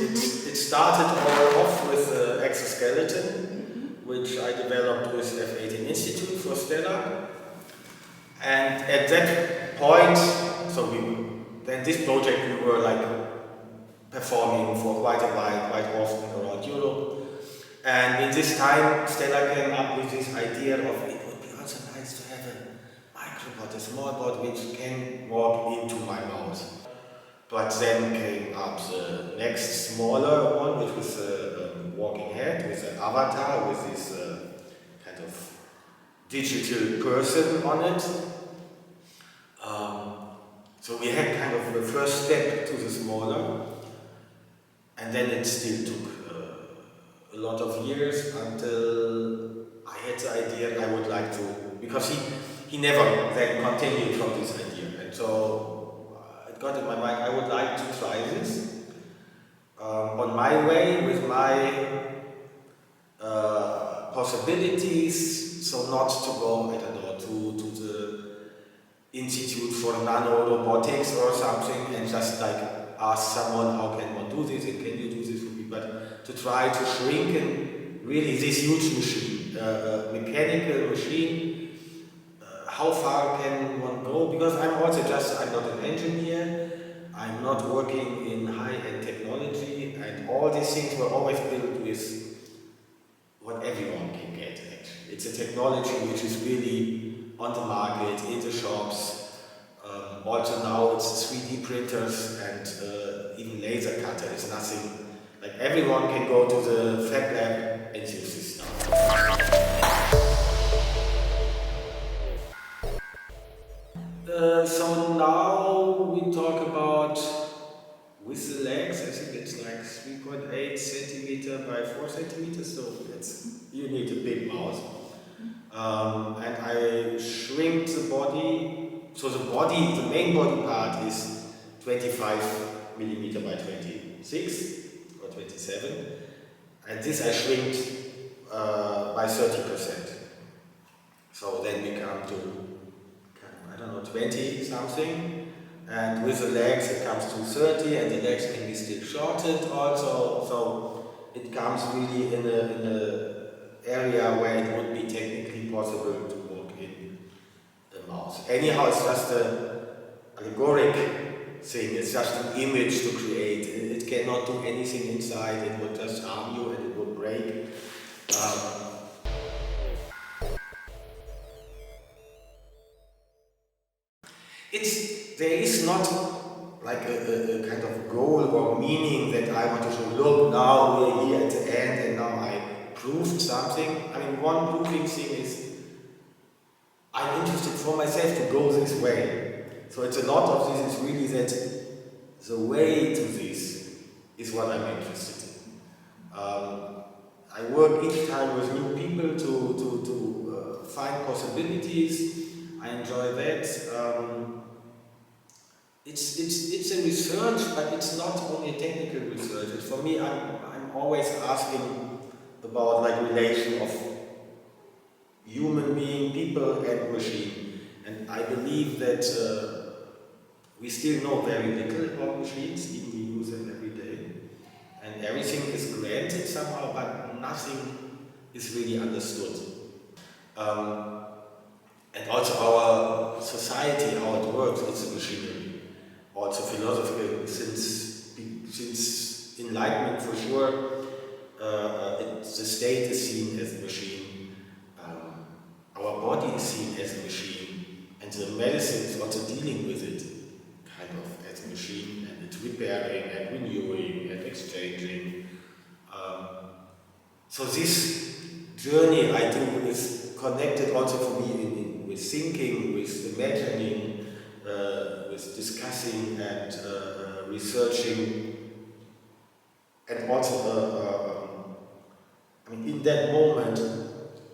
it started all off with an exoskeleton, which I developed with F18 Institute for Stella. And at that point, then this project we were like performing for quite often around Europe. And in this time, Stella came up with this idea of it would be also nice to have a microbot, a small bot which can walk into my mouth. But then came up the next smaller one, which was a walking head with an avatar, with this kind of digital person on it. So we had kind of the first step to the smaller, and then it still took a lot of years until I had the idea I would like to, because he never then continued from this idea, and so it got in my mind I would like to try this on my way with my possibilities, so not to go, I don't know, to the Institute for Nano Robotics or something and just like ask someone how can one do this and can you do this for me, but to try to shrink and really this huge machine, mechanical machine, how far can one go? Because I'm not an engineer, I'm not working in high-end technology, and all these things were always built with what everyone can get actually. It's a technology which is really on the market, in the shops. Also now it's 3D printers and even laser cutter. It's nothing, like everyone can go to the Fab Lab and use this stuff. So now we talk about, with the legs, I think it's like 3.8 centimeter by 4 centimeters, so you need a big mouse. And I shrink the body, so the main body part is 25 millimeter by 26 or 27, and this I shrinked by 30%. So then we come to, I don't know, 20 something, and with the legs it comes to 30, and the legs can be still shortened also, so it comes really in a area where it would be technically possible to walk in the mouse. Anyhow, it's just an allegoric thing, it's just an image to create. It cannot do anything inside, it would just harm you and it would break. There is not like a kind of goal or meaning that I want to show, look, now we're here at the end and now I proved something. I mean, one proving thing is I'm interested for myself to go this way. So it's a lot of this is really that the way to this is what I'm interested in. I work each time with new people to find possibilities. I enjoy that. It's a research, but it's not only a technical research. For me, I'm always asking about like relation of human being, people and machine. And I believe that we still know very little about machines, even we use them every day. And everything is granted somehow, but nothing is really understood. And also our society, how it works, it's a machinery. Also philosophical, since Enlightenment for sure, the state is seen as a machine, our body is seen as a machine, and the medicine is also dealing with it, kind of as a machine, and it's repairing and renewing and exchanging. So this journey I do is connected also for me with thinking, with imagining, with discussing and researching, and also I mean, in that moment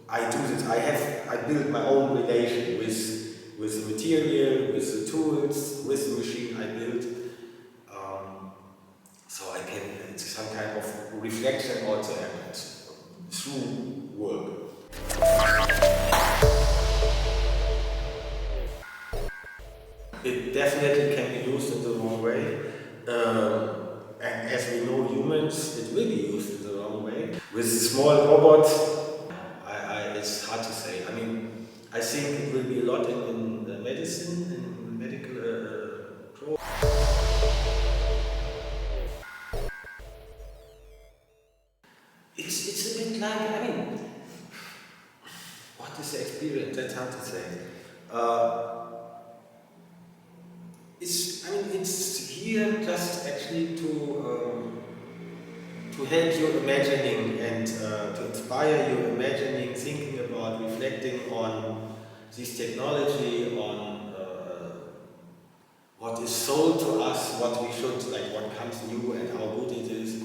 I do this. I build my own relation with the material, with the tools, with the machine I build. So I can, it's some kind of reflection also happens through work. It definitely can be used in the wrong way. and as we know humans, it will be used in the wrong way. With small robots, it's hard to say. I mean, I think it will be a lot in medicine, in medical pro. It's a bit like, I mean, what is the experience? That's hard to say. It's here just actually to help you imagining and to inspire you imagining, thinking about, reflecting on this technology, on what is sold to us, what we should, like what comes new and how good it is.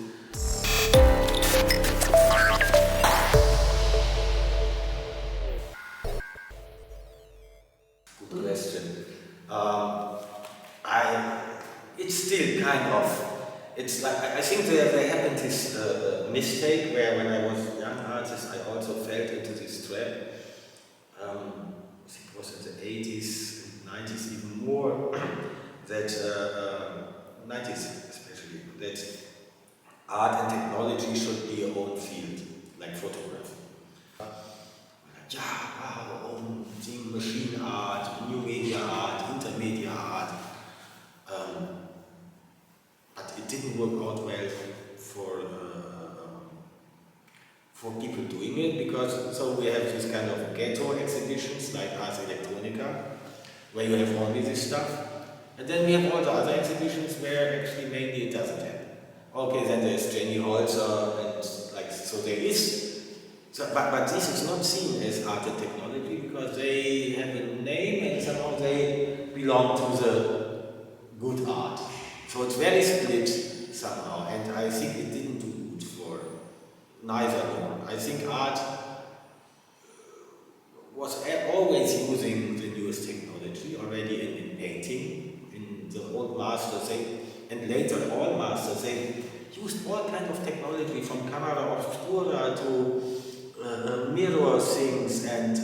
Good question. It's still kind of, it's like, I think there happened this mistake where when I was a young artist I also fell into this trap. I think it was in the 80s, 90s even more, that, 90s especially, that art and technology should be your own field, like photography. Yeah, wow, own thing, machine art, new media art, intermedia art. But it didn't work out well for people doing it, because so we have these kind of ghetto exhibitions like Ars Electronica, where you have only this stuff, and then we have all the other exhibitions where actually mainly it doesn't happen. Okay, then there's Jenny Holzer and like, so there is, so, but this is not seen as art and technology because they have a name and somehow they belong to the good art. So it's very split somehow, and I think it didn't do good for neither one. I think art was always using the newest technology already in painting, in the old masters, and later all masters, they used all kinds of technology from camera obscura to mirror things and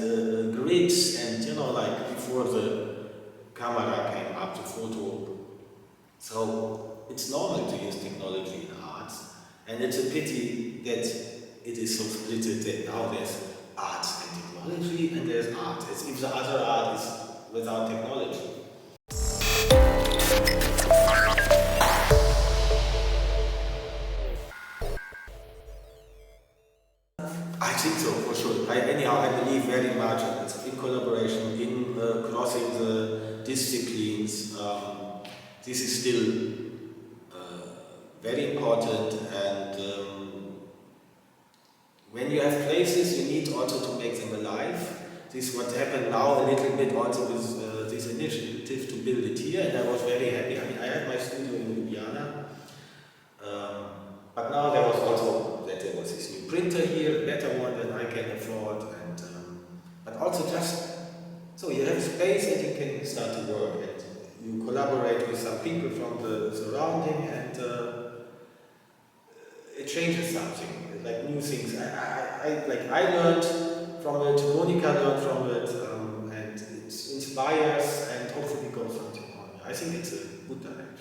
grids, and you know, like before the camera came up, the photo. So it's normal to use technology in art, and it's a pity that it is so split that now there's art and technology and there's art, as if the other art is without technology. I think so, for sure. I believe very much in collaboration, in crossing the disciplines. This is still very important, and when you have places, you need also to make them alive. This is what happened now a little bit also with this initiative to build it here, and I was very happy. I mean, I had my studio in Ljubljana, but now there was also that there was this new printer here, a better one than I can afford, and but also just so you have space and you can start to work, and you collaborate with some people from the surrounding, and it changes something, like new things. I learned from it, Monica learned from it, and it inspires and hopefully goes something on. I think it's a good direction.